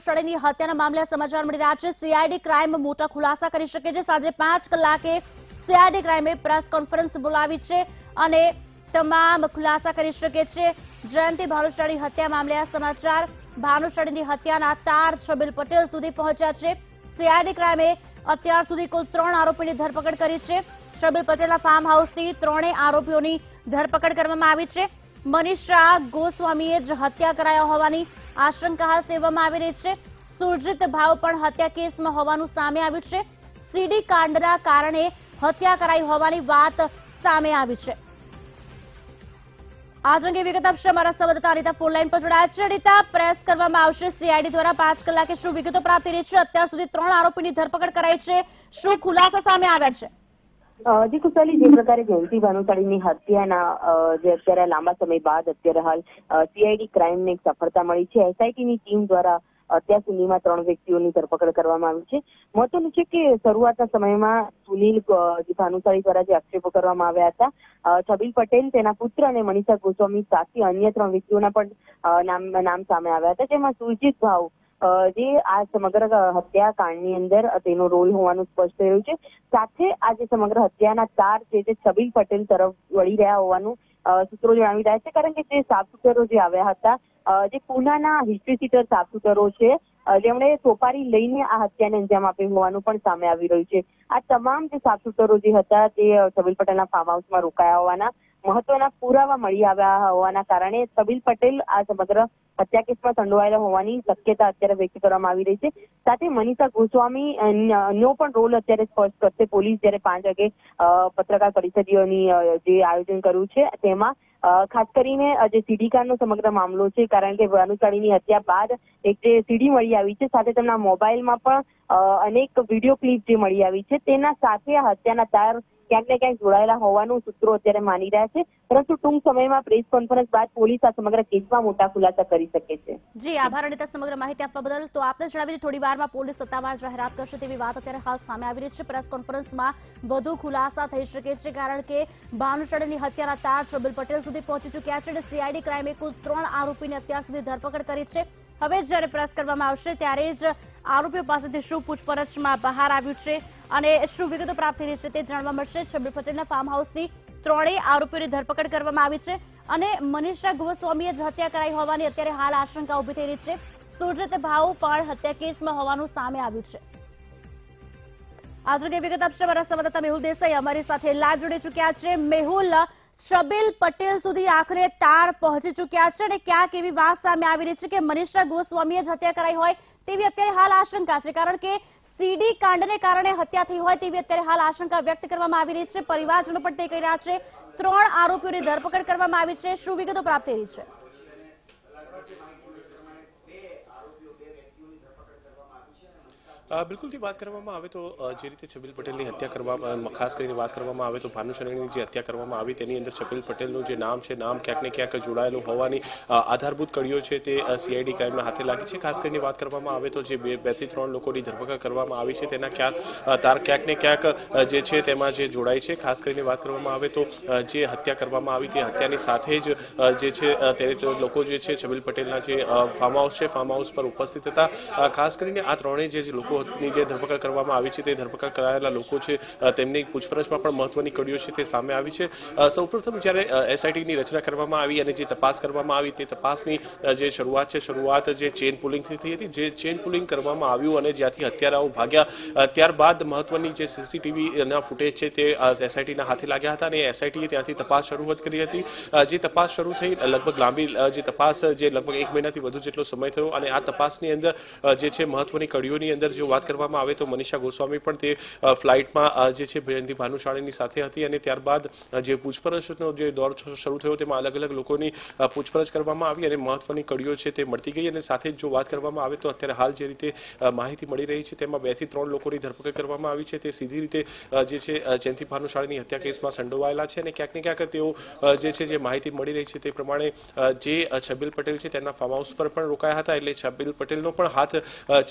ભાનુશાળીની હત્યાના મામલે સમાચાર મળી રહ્યા છે। સીઆઈડી ક્રાઇમ મોટા ખુલાસા કરી શકે છે। સાંજે 5 કલાકે સીઆઈડી ક્રાઇમે પ્રેસ કોન્ફરન્સ બોલાવી છે અને તમામ ખુલાસા કરી શકે છે। જયંતિ ભાનુશાળી હત્યા મામલે આ સમાચાર। ભાનુશાળીની હત્યાના તાર છબીલ પટેલ સુધી પહોંચ્યા છે। સીઆઈડી ક્રાઇમે અત્યાર સુધી કુલ 3 આરોપીની ધરપકડ કરી છે। છબીલ પટેલના ફાર્મ હાઉસથી 3 આરોપીઓની ધરપકડ કરવામાં આવી છે। મનીષા ગોસ્વામીએ જ હત્યા કરાયા હોવાની આશંકા સેવવામાં આવી રહી છે। સુરજીત ભાવ પણ હત્યા કેસમાં હોવાનું સામે આવ્યું છે। સીડી કાંડના કારણે હત્યા કરાઈ હોવાની વાત સામે આવી છે। આજ અંગે વિગત આપશે અમારા સંવાદદાતા અનિતા ફોનલાઈન પર જોડાયા છે। અનિતા, પ્રેસ કરવામાં આવશે સીઆઈડી દ્વારા 5 કલાકે શું વિગતો પ્રાપ્ત થઈ રહી છે? અત્યાર સુધી 3 આરોપીની ધરપકડ કરાઈ છે, શું ખુલાસા સામે આવ્યા છે? જી કુશાલી, જે પ્રકારે જયંતિ ભાનુશાળીની હત્યાના જે અત્યારે લાંબા સમય બાદ અત્યારે હાલ સીઆઈડી ક્રાઇમને એક સફળતા મળી છે। એસઆઈટીની ટીમ દ્વારા અત્યાર સુધીમાં 3 વ્યક્તિઓની ધરપકડ કરવામાં આવી છે। મહત્વનું છે કે શરૂઆતના સમયમાં સુનિલ ભાનુશાળી દ્વારા જે આક્ષેપો કરવામાં આવ્યા હતા, છબીલ પટેલ, તેના પુત્ર અને મનીષા ગોસ્વામી સાથે અન્ય 3 વ્યક્તિઓના પણ નામ સામે આવ્યા હતા, જેમાં સુરજીત ભાવ જે આ સમગ્ર હત્યાકાંડની અંદર તેનો રોલ હોવાનું સ્પષ્ટ થયું છે। સાથે આ જે સમગ્ર હત્યાના તાર છે તે છબીલ પટેલ તરફ વળી રહ્યા હોવાનું સૂત્રો જણાવી રહ્યા છે, કારણ કે જે સાફસૂતરો જે આવ્યા હતા, જે પુનાના હિસ્ટ્રી સીટર સાફસૂતરો છે, જેમણે સોપારી લઈને આ હત્યાને અંજામ આપ્યું હોવાનું પણ સામે આવી રહ્યું છે। આ તમામ જે સાફસૂતરો જે હતા તે છબીલ પટેલના ફાર્મ હાઉસમાં રોકાયા હોવાના મહત્વના પુરાવા મળી આવ્યા હોવાના કારણે છબીલ પટેલ આ સમગ્ર હત્યા કેસમાં સંડોવાયેલા હોવાની શક્યતા અત્યારે વ્યક્ત કરવામાં આવી રહી છે। સાથે મનીષા ગોસ્વામી નો પણ રોલ અત્યારે સ્પષ્ટ કરશે પોલીસ, જ્યારે 5 વાગે પત્રકાર પરિષદીઓની જે આયોજન કર્યું છે તેમાં ખાસ કરીને જે સીડી કાંડનો સમગ્ર મામલો છે, કારણ કે ભાનુશાળીની હત્યા બાદ એક જે સીડી મળી આવી છે, સાથે તેમના મોબાઈલમાં પણ અનેક વિડીયો ક્લિપ જે મળી આવી છે, તેના સાથે આ હત્યાના તાર ક્યાંક ને ક્યાંક જોડાયેલા હોવાનું સૂત્રો અત્યારે માની રહ્યા છે। પરંતુ ટૂંક સમયમાં પ્રેસ કોન્ફરન્સ બાદ પોલીસ આ સમગ્ર કેસમાં મોટા ખુલાસા કરી શકે છે। જી આભાર અનિતા, સમગ્ર માહિતી આપવા બદલ। તો આપને જણાવી થોડી વારમાં પોલીસ સત્તાવાર જાહેરાત કરશે તેવી વાત અત્યારે હાલ સામે આવી રહી છે। પ્રેસ કોન્ફરન્સમાં વધુ ખુલાસા થઈ શકે છે, કારણ કે ભાનુશાળીની હત્યાના તાર છબીલ પટેલ સુધી પહોંચી ચૂક્યા છે અને સીઆઈડી ક્રાઇમે કુલ 3 આરોપીની અત્યાર સુધી ધરપકડ કરી છે। હવે જ્યારે પ્રેસ કરવામાં આવશે ત્યારે જ આરોપીઓ પાસેથી શું પૂછપરછમાં બહાર આવ્યું છે અને શું વિગતો પ્રાપ્ત થઈ રહી છે તે જાણવા મળશે। છબીલ પટેલના ફાર્મ હાઉસથી 3 આરોપીઓની ધરપકડ કરવામાં આવી છે અને મનીષા ગોસ્વામીએ જ હત્યા કરાઈ હોવાની અત્યારે હાલ આશંકા ઉભી થઈ રહી છે। સુરજીત ભાવ પણ હત્યા કેસમાં હોવાનું સામે આવ્યું છે। આજે વિગત આપશે અમારા સંવાદદાતા મેહુલ દેસાઈ અમારી સાથે લાઈવ જોડી ચૂક્યા છે। મેહુલ, છબીલ પટેલ સુધી આખરે તાર પહોંચી ચૂક્યા છે અને ક્યાંક એવી વાત સામે આવી રહી છે કે મનીષા ગોસ્વામીએ જ હત્યા કરાઈ હોય તેવી અત્યારે હાલ આશંકા છે, કારણ કે સીડી કાંડને કારણે હત્યા થઈ હોય તેવી અત્યારે હાલ આશંકા વ્યક્ત કરવામાં આવી રહી છે। પરિવારજનો પણ તે કહી રહ્યા છે 3 આરોપીઓની ધરપકડ કરવામાં આવી છે। શું વિગતો પ્રાપ્ત થઈ રહી છે? બિલકુલથી વાત કરવામાં આવે તો જે રીતે છબીલ પટેલની હત્યા કરવામાં, ખાસ કરીને વાત કરવામાં આવે તો ભાનુશાળીની જે હત્યા કરવામાં આવી તેની અંદર છબીલ પટેલનું જે નામ છે, નામ ક્યાંક ને ક્યાંક જોડાયેલું હોવાની આધારભૂત કડીઓ છે તે સીઆઈડી ક્રાઇમના હાથે લાગી છે। ખાસ કરીને વાત કરવામાં આવે તો જે 2 થી 3 લોકોની ધરપકડ કરવામાં આવી છે તેના ક્યાંક ને ક્યાંક જે છે તેમાં જે જોડાય છે। ખાસ કરીને વાત કરવામાં આવે તો જે હત્યા કરવામાં આવી તે હત્યાની સાથે જ જે છે તે લોકો જે છે છબીલ પટેલના જે ફાર્મ હાઉસ છે, ફાર્મ હાઉસ પર ઉપસ્થિત હતા। ખાસ કરીને આ 3 જે લોકો ની જે ધરપકડ કરવામાં આવી છે તે ધરપકડ કરાયેલા લોકો છે તેમની પૂછપરછમાં પણ મહત્વની કડીઓ છે તે સામે આવી છે। સૌપ્રથમ જ્યારે એસઆઈટીની રચના કરવામાં આવી અને જે તપાસ કરવામાં આવી તે તપાસની જે શરૂઆત છે, શરૂઆત જે ચેન પુલિંગથી થઈ હતી, જે ચેન પુલિંગ કરવામાં આવ્યું અને જ્યાંથી હત્યારાઓ ભાગ્યા ત્યારબાદ મહત્વની જે સીસીટીવીના ફૂટેજ છે તે એસઆઈટીના હાથે લાગ્યા હતા અને એસઆઈટીએ ત્યાંથી તપાસ શરૂઆત કરી હતી। જે તપાસ શરૂ થઈ, લગભગ લાંબી જે તપાસ જે લગભગ 1 મહિનાથી વધુ જેટલો સમય થયો અને આ તપાસની અંદર જે છે મહત્વની કડીઓની અંદર જો વાત કરવામાં આવે તો મનીષા ગોસ્વામી પણ તે ફ્લાઇટમાં જે છે જયંતિ ભાનુશાળીની સાથે હતી અને ત્યારબાદ જે પૂછપરછનો જે દોર શરૂ થયો તેમાં અલગ અલગ લોકોની પૂછપરછ કરવામાં આવી અને મહત્વની કડીઓ છે તે મળતી ગઈ। અને સાથે જ જો વાત કરવામાં આવે તો અત્યારે હાલ જે રીતે માહિતી મળી રહી છે તેમાં 2 થી 3 લોકોની ધરપકડ કરવામાં આવી છે તે સીધી રીતે જે છે જયંતિ ભાનુશાળીની હત્યા કેસમાં સંડોવાયેલા છે અને ક્યાંક ને ક્યાંક તેઓ જે છે જે માહિતી મળી રહી છે તે પ્રમાણે જે છબીલ પટેલ છે તેના ફાર્મ હાઉસ પર પણ રોકાયા હતા, એટલે છબીલ પટેલનો પણ હાથ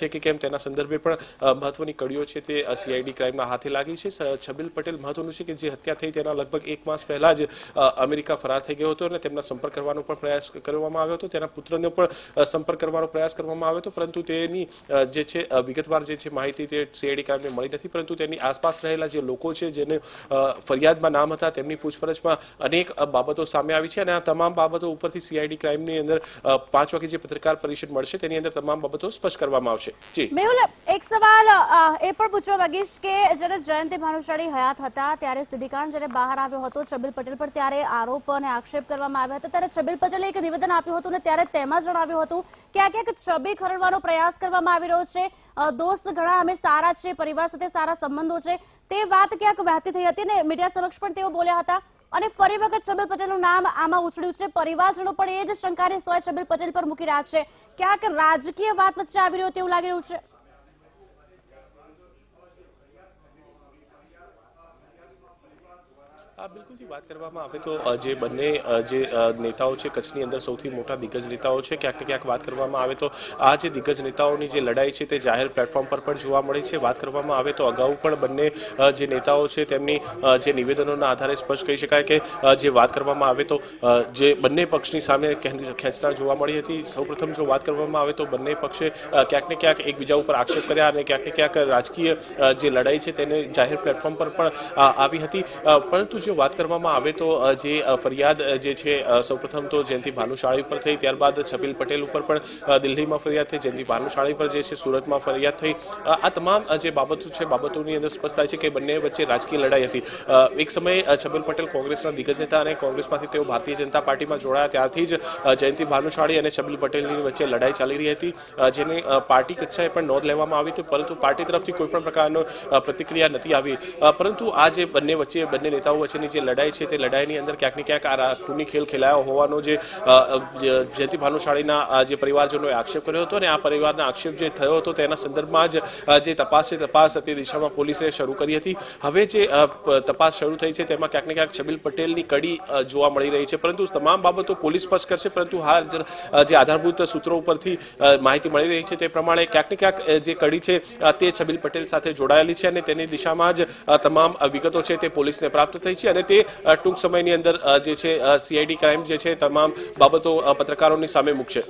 છે કે કેમ તેના સંદર્ભે પણ મહત્વની કડીઓ છે તે સીઆઈડી ક્રાઇમના હાથે લાગી છે. છબીલ પટેલ મહત્વનું છે કે જે હત્યા થઈ તેના લગભગ 1 માસ પહેલા જ અમેરિકા ફરાર થઈ ગયો હતો અને તેમના સંપર્ક કરવાનો પણ પ્રયાસ કરવામાં આવ્યો હતો. તેના પુત્રનો પણ સંપર્ક કરવાનો પ્રયાસ કરવામાં આવ્યો હતો, પરંતુ તેની જે છે વિગતવાર જે છે માહિતી તે સીઆઈડી ક્રાઇમને મળી નથી. પરંતુ તેની આસપાસ રહેલા જે લોકો છે જેને ફરિયાદમાં નામ હતા તેમની પૂછપરછમાં અનેક બાબતો સામે આવી છે અને આ તમામ બાબતો ઉપરથી સીઆઈડી ક્રાઇમની અંદર 5 વાગે જે પત્રકાર પરિષદ મળશે તેની અંદર તમામ બાબતો સ્પષ્ટ કરવામાં આવશે. જી મેહુલ, એક સવાલ એ પણ પૂછવા માંગીશ કે જ્યારે જયંતિ ભાનુશાળી હયાત હતા ત્યારે સિદ્ધિકાંડ જ્યારે બહાર આવ્યો હતો છબીલ પટેલ પર, ત્યારે આરોપ અને આક્ષેપ કરવામાં આવ્યા હતા. ત્યારે છબીલ પટેલે એક નિવેદન આપ્યું હતું અને ત્યારે તેમાં જણાવ્યું હતું કે આ ક્યાંક છબી ખરડવાનો પ્રયાસ કરવામાં આવી રહ્યો છે. દોસ્ત ઘણા અમે સારા છે, પરિવાર સાથે સારા સંબંધો છે, તે વાત ક્યાંક વહેતી થઈ હતી ને મીડિયા સમક્ષ પણ તેઓ બોલ્યા હતા. અને ફરી વખત છબીલ પટેલનું નામ આમાં ઉછળ્યું છે. પરિવારજનો પણ એ જ શંકાની સોય છબીલ પટેલ પર મૂકી રહ્યા છે. ક્યાંક રાજકીય વાત વચ્ચે આવી રહ્યું તેવું લાગી રહ્યું છે. બિલકુલથી વાત કરવામાં આવે તો જે બંને જે નેતાઓ છે કચ્છની અંદર સૌથી મોટા દિગ્ગજ નેતાઓ છે. ક્યાંક ને ક્યાંક વાત કરવામાં આવે તો આ જે દિગ્ગજ નેતાઓની જે લડાઈ છે તે જાહેર પ્લેટફોર્મ પર પણ જોવા મળી છે. વાત કરવામાં આવે તો અગાઉ પણ બંને જે નેતાઓ છે તેમની જે નિવેદનોના આધારે સ્પષ્ટ કહી શકાય કે જે વાત કરવામાં આવે તો જે બંને પક્ષની સામે ખેંચતાણ જોવા મળી હતી. સૌપ્રથમ જો વાત કરવામાં આવે તો બંને પક્ષે ક્યાંક ને ક્યાંક એકબીજા ઉપર આક્ષેપ કર્યા અને ક્યાંક ને ક્યાંક રાજકીય જે લડાઈ છે તેને જાહેર પ્લેટફોર્મ પર પણ આવી હતી. પરંતુ જો વાત કરવામાં આવે તો જે ફરિયાદ જે છે સૌપ્રથમ તો જયંતિ ભાનુશાળી પર થઈ, ત્યારબાદ છબીલ પટેલ ઉપર પણ દિલ્હીમાં ફરિયાદ થઈ, જયંતિ ભાનુશાળી પર જે છે સુરતમાં ફરિયાદ થઈ. આ તમામ જે બાબતો છે બાબતોની અંદર સ્પષ્ટ થાય છે કે બંને વચ્ચે રાજકીય લડાઈ હતી. એક સમયે છબીલ પટેલ કોંગ્રેસના દિગ્ગજ નેતા અને કોંગ્રેસમાંથી તેઓ ભારતીય જનતા પાર્ટીમાં જોડાયા ત્યારથી જ જયંતિ ભાનુશાળી અને છબીલ પટેલની વચ્ચે લડાઈ ચાલી રહી હતી, જેને પાર્ટી કક્ષાએ પણ નોંધ લેવામાં આવી હતી, પરંતુ પાર્ટી તરફથી કોઈ પણ પ્રકારનો પ્રતિક્રિયા નથી આવી. પરંતુ આ જે બંને નેતાઓ વચ્ચેની જે લડાઈ છે તે લડાઈની અંદર ક્યાંક ને ક્યાંક આ ખૂની ખેલ ખેલાયો હોવાનો જે જયંતિ ભાનુશાળીના જે પરિવારજનોએ આક્ષેપ કર્યો હતો અને આ પરિવારના આક્ષેપ જે થયો હતો તેના સંદર્ભમાં જ જે તપાસ છે તપાસ તે દિશામાં પોલીસે શરૂ કરી હતી. હવે જે તપાસ શરૂ થઈ છે તેમાં ક્યાંક ને ક્યાંક છબીલ પટેલની કડી જોવા મળી રહી છે, પરંતુ તમામ બાબતો પોલીસ સ્પષ્ટ કરશે. પરંતુ હાલ જે આધારભૂત સૂત્રો ઉપરથી માહિતી મળી રહી છે તે પ્રમાણે ક્યાંક ને ક્યાંક જે કડી છે તે છબીલ પટેલ સાથે જોડાયેલી છે અને તેની દિશામાં જ તમામ વિગતો છે તે પોલીસને પ્રાપ્ત થઈ છે અને તે ટૂંક સમયની અંદર જે છે સીઆઈડી ક્રાઇમ જે છે તમામ બાબતો પત્રકારોની સામે મૂકશે.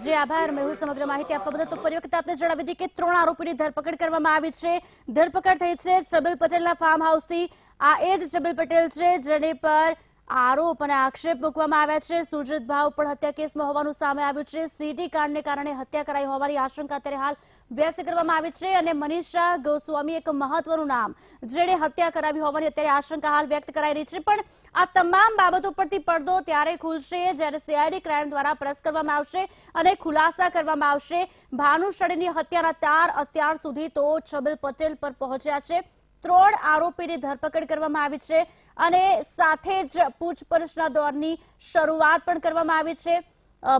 જી આભાર મેહુલ, સમગ્ર માહિતી આપવા બદલ. તો ફરી વખત આપને જણાવી દઈએ કે 3 આરોપીની ધરપકડ કરવામાં આવી છે. ધરપકડ થઈ છે છબીલ પટેલના ફાર્મ હાઉસથી. આ એ જ છબીલ પટેલ છે જેની પર આરોપ અને આક્ષેપ મૂકવામાં આવ્યા છે. સુરજીત ભાવ પણ હત્યા કેસમાં હોવાનું સામે આવ્યું છે. સીડી કાંડને કારણે હત્યા કરાઈ હોવાની આશંકા અત્યારે હાલ વ્યક્ત કરવામાં આવી છે અને મનીષા ગોસ્વામી એક મહત્વનું નામ જેણે હત્યા કરાવી હોવાની અત્યારે આશંકા હાલ વ્યક્ત કરાઈ રહી છે. પણ આ તમામ બાબતો પરથી પડદો ત્યારે ખુલશે જ્યારે સીઆઈડી ક્રાઇમ દ્વારા પ્રેસ કરવામાં આવશે અને ખુલાસા કરવામાં આવશે. ભાનુશાળીની હત્યાના તાર અત્યાર સુધી તો છબીલ પટેલ પર પહોંચ્યા છે. 3 આરોપીની ધરપકડ કરવામાં આવી છે અને સાથે જ પૂછપરછના દોરની શરૂઆત પણ કરવામાં આવી છે.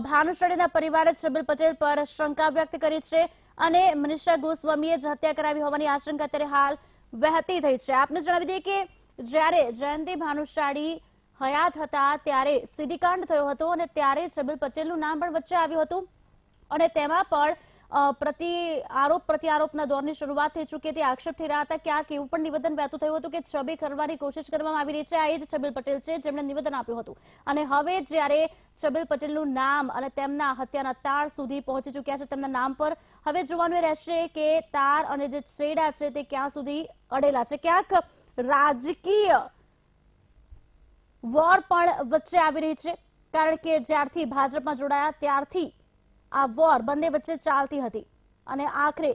ભાનુશાળીના પરિવારે છબીલ પટેલ પર શંકા વ્યક્ત કરી છે અને મનીષા ગોસ્વામીએ જ હત્યા કરાવી હોવાની આશંકા અત્યારે હાલ વહેતી થઈ છે. આપને જણાવી દઈએ કે જ્યારે જયંતિ ભાનુશાળી હયાત હતા ત્યારે સીડીકાંડ થયો હતો અને ત્યારે છબીલ પટેલનું નામ પણ વચ્ચે આવ્યું હતું અને તેમાં પણ પ્રત્યારોપના દોરની શરૂઆત થઈ ચૂકી હતી. આક્ષેપ થઈ રહ્યા હતા. ક્યાંક એવું પણ નિવેદન વહેતું થયું હતું કે છબી ખરડવાની કોશિશ કરવામાં આવી રહી છે. આ એ જ છબીલ પટેલ છે જેમણે નિવેદન આપ્યું હતું અને હવે જ્યારે છબીલ પટેલનું નામ અને તેમના હત્યાના તાર સુધી પહોંચી ચૂક્યા છે તેમના નામ પર, હવે જોવાનું એ રહેશે કે તાર અને જે છેડા છે તે ક્યાં સુધી અડેલા છે. ક્યાંક રાજકીય વોર પણ વચ્ચે આવી રહી છે, કારણ કે જ્યારથી ભાજપમાં જોડાયા ત્યારથી આ વોર બંને વચ્ચે ચાલતી હતી અને આખરે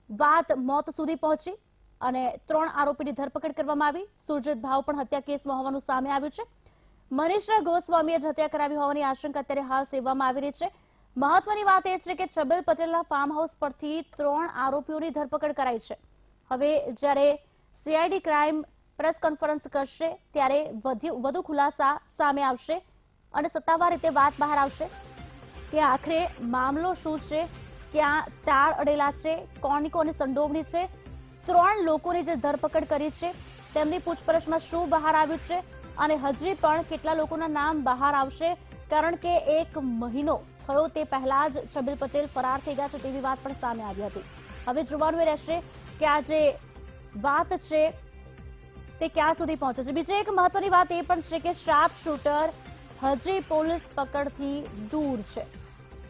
વાત મોત સુધી પહોંચી અને 3 આરોપીની ધરપકડ કરવામાં આવી. સુરજીત ભાવ પણ હત્યા કેસમાં હોવાનું સામે આવ્યું છે. મનીષા ગોસ્વામીએ જ હત્યા કરાવી હોવાની આશંકા અત્યારે હાલ સેવવામાં આવી રહી છે. મહત્વની વાત એ છે કે છબીલ પટેલના ફાર્મ હાઉસ પરથી 3 આરોપીઓની ધરપકડ કરાઈ છે. હવે જ્યારે સીઆઈડી ક્રાઇમ પ્રેસ કોન્ફરન્સ કરશે ત્યારે વધુ ખુલાસા સામે આવશે અને સત્તાવાર રીતે વાત બહાર આવશે કે આખરે મામલો શું છે, ક્યાં તાર અડેલા છે, કોની સંડોવણી છે. 3 લોકોની જે ધરપકડ કરી છે તેમની પૂછપરછમાં શું બહાર આવ્યું છે અને હજી પણ કેટલા લોકોના નામ બહાર આવશે, કારણ કે 1 મહિનો થયો તે પહેલા જ છબીલ પટેલ ફરાર થઈ ગયા છે તેવી વાત પણ સામે આવી હતી. હવે જોવાનું એ રહેશે કે આ જે વાત છે તે ક્યાં સુધી પહોંચે છે। બીજી એક મહત્વની વાત એ પણ છે કે શાર્પ શૂટર હજી પોલીસ પકડથી દૂર છે।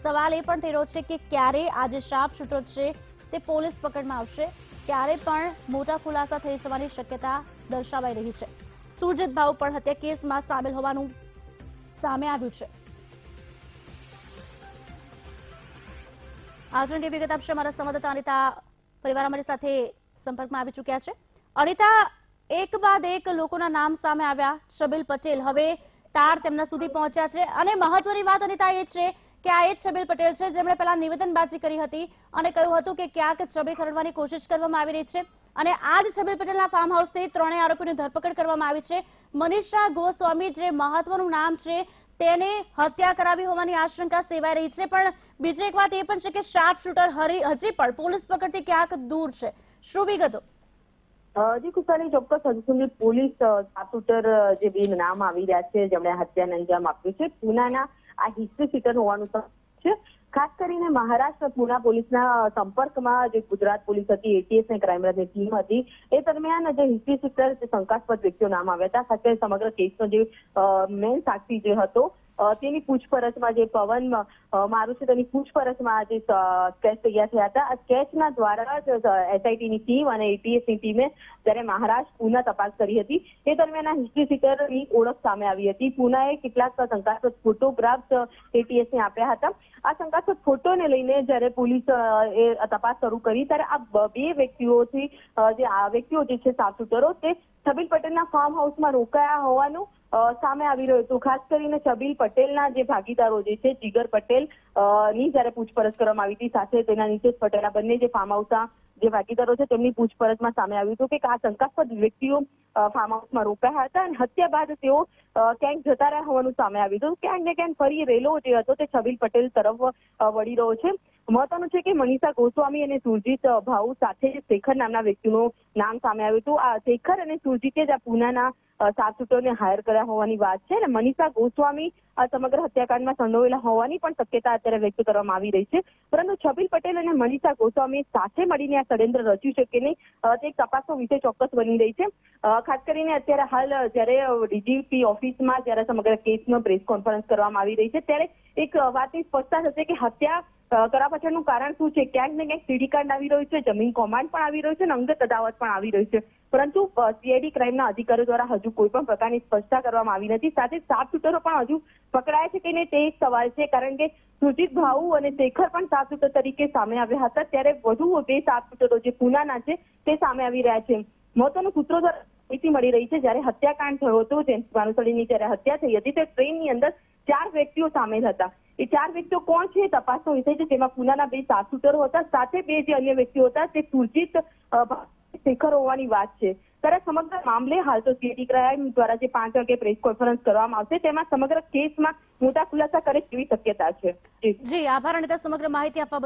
સવાલ એ પણ થઈ રહ્યો છે કે ક્યારે આ જે શાર્પ શૂટર છે તે પોલીસ પકડમાં આવશે, ક્યારે પણ મોટા ખુલાસા થઈ જવાની શક્યતા દર્શાવાઈ રહી છે। સુરજીત ભાઉ પણ હત્યા કેસમાં સામેલ હોવાનું સામે આવ્યું છે। આજની વિગત આપશે અમારા સંવાદદાતા અનિતા પરિવાર અમારી સાથે સંપર્કમાં આવી ચૂક્યા છે। અનિતા, એક બાદ એક લોકોના નામ સામે આવ્યા। છબીલ પટેલ, હવે તાર તેમના સુધી પહોંચ્યા છે અને મહત્વની વાત અનિતા એ છે કે આ એ જ છબીલ પટેલ છે જેમણે પહેલા નિવેદનબાજી કરી હતી અને કહ્યું હતું કે ક્યાંક છબી ખરડવાની કોશિશ કરવામાં આવી રહી છે અને આ જ છબીલ પટેલના ફાર્મ હાઉસથી ત્રણેય આરોપીની ધરપકડ કરવામાં આવી છે। મનીષા ગોસ્વામી જે મહત્વનું નામ છે તેને હત્યા કરાવી હોવાની આશંકા સેવાઈ રહી છે, પણ બીજી એક વાત એ પણ છે કે શાર્પ શૂટર હજી પણ પોલીસ પકડથી ક્યાંક દૂર છે। શું વિગતો? જી કુશાલી, ચોક્કસ હજુ સુધી પોલીસ શાર્પ શૂટર જે બે નામ આવી રહ્યા છે જેમણે હત્યાને અંજામ આપ્યું છે પૂનાના આ હિસ્ટ્રી સીટર હોવાનું છે। ખાસ કરીને મહારાષ્ટ્ર પૂના પોલીસના સંપર્કમાં જે ગુજરાત પોલીસ હતી, એટીએસ અને ક્રાઇમ બ્રાન્ચની ટીમ હતી, એ દરમિયાન જે હિસ્ટ્રી સીટર શંકાસ્પદ વ્યક્તિઓ નામ આવ્યા હતા। ખાસ કરીને સમગ્ર કેસનો જે મેન સાક્ષી જે હતો તેની પૂછપરછમાં જે પવન મારું છે તેની પૂછપરછમાં જે સ્કેચ તૈયાર થયા હતા, આ સ્કેચના દ્વારા જ એસઆઈટીની ટીમ અને એટીએસની ટીમે જ્યારે મહારાષ્ટ્ર પૂના તપાસ કરી હતી તે દરમિયાન આ હિસ્ટ્રી સીટરની ઓળખ સામે આવી હતી। પૂનાએ કેટલાક શંકાસ્પદ ફોટોગ્રાફ્સ એટીએસને આપ્યા હતા। આ શંકાસ્પદ ફોટોને લઈને જ્યારે પોલીસ એ તપાસ શરૂ કરી ત્યારે આ બે વ્યક્તિઓથી જે આ વ્યક્તિઓ જે છે શાર્પ શૂટરો તે છબીલ પટેલના ફાર્મ હાઉસમાં રોકાયા હોવાનું સામે આવી રહ્યું હતું। ખાસ કરીને છબીલ પટેલના જે ભાગીદારો જે છે જીગર પટેલ ની જ્યારે પૂછપરછ કરવામાં આવી હતી, સાથે તેના નીતેશ પટેલ, આ બંને જે ફાર્મ હાઉસના જે ભાગીદારો છે તેમની પૂછપરછમાં સામે આવ્યું હતું કે આ શંકાસ્પદ વ્યક્તિઓ ફાર્મ હાઉસમાં રોકાયા હતા અને હત્યા બાદ તેઓ ક્યાંક જતા રહ્યા હોવાનું સામે આવ્યું હતું। ક્યાંક ને ક્યાંક ફરી રેલો જે હતો તે છબીલ પટેલ તરફ વળી રહ્યો છે। મહત્વનું છે કે મનીષા ગોસ્વામી અને સુરજીત ભાઉ સાથે શેખર નામના વ્યક્તિનું નામ સામે આવ્યું હતું। આ શેખર અને સુરજીતે જ આ પૂનાના શાર્પ શૂટરને હાયર કર્યા હોવાની વાત છે અને મનીષા ગોસ્વામી આ સમગ્ર હત્યાકાંડમાં સંડોવાયેલા હોવાની પણ શક્યતા અત્યારે વ્યક્ત કરવામાં આવી રહી છે। પરંતુ છબીલ પટેલ અને મનીષા ગોસ્વામી સાથે મળીને આ ષડયંત્ર રચ્યું છે કે નહીં તે એક તપાસનો વિષય ચોક્કસ બની રહી છે। ખાસ કરીને અત્યારે હાલ જ્યારે ડીજીપી ઓફિસમાં જ્યારે સમગ્ર કેસનો પ્રેસ કોન્ફરન્સ કરવામાં આવી રહી છે ત્યારે એક વાતની સ્પષ્ટતા થશે કે હત્યા કરવા પાછળનું કારણ શું છે। ક્યાંક ને ક્યાંક સીડી કાર્ડ આવી રહ્યું છે, જમીન કૌભાંડ પણ આવી રહ્યું છે અને અંગત અદાવત પણ આવી રહ્યું છે, પરંતુ સીઆઈડી ક્રાઇમના અધિકારીઓ દ્વારા હજુ કોઈ પણ પ્રકારની સ્પષ્ટતા કરવામાં આવી નથી। સાથે શાર્પ શૂટરો પણ હજુ પકડાય છે કે નહીં તે એક સવાલ છે, કારણ કે સુરજીત ભાઉ અને શેખર પણ શાર્પ શૂટર તરીકે સામે આવ્યા હતા ત્યારે વધુ બે શાર્પ શૂટરો જે પૂનાના છે તે સામે આવી રહ્યા છે। મહત્વનું સૂત્રો દ્વારા માહિતી મળી રહી છે જ્યારે હત્યાકાંડ થયો હતો, જેમ્સ ભાનુશાળીની જ્યારે હત્યા થઈ હતી તે ટ્રેનની અંદર 4 વ્યક્તિઓ સામેલ હતા। એ 4 વ્યક્તિઓ કોણ છે તપાસનો વિષય છે, જેમાં પૂનાના બે શાર્પ શૂટરો હતા, સાથે બે જે અન્ય વ્યક્તિઓ હતા તે સુરજીત શેખર હોવાની વાત છે। ત્યારે સમગ્ર મામલે હાલ તો સીઆઈડી ક્રાઇમ દ્વારા જે 5 વાગે પ્રેસ કોન્ફરન્સ કરવામાં આવશે તેમાં સમગ્ર કેસમાં મોટા ખુલાસા કરે તેવી શક્યતા છે। જી આભાર અનિતા સમગ્ર માહિતી આપવા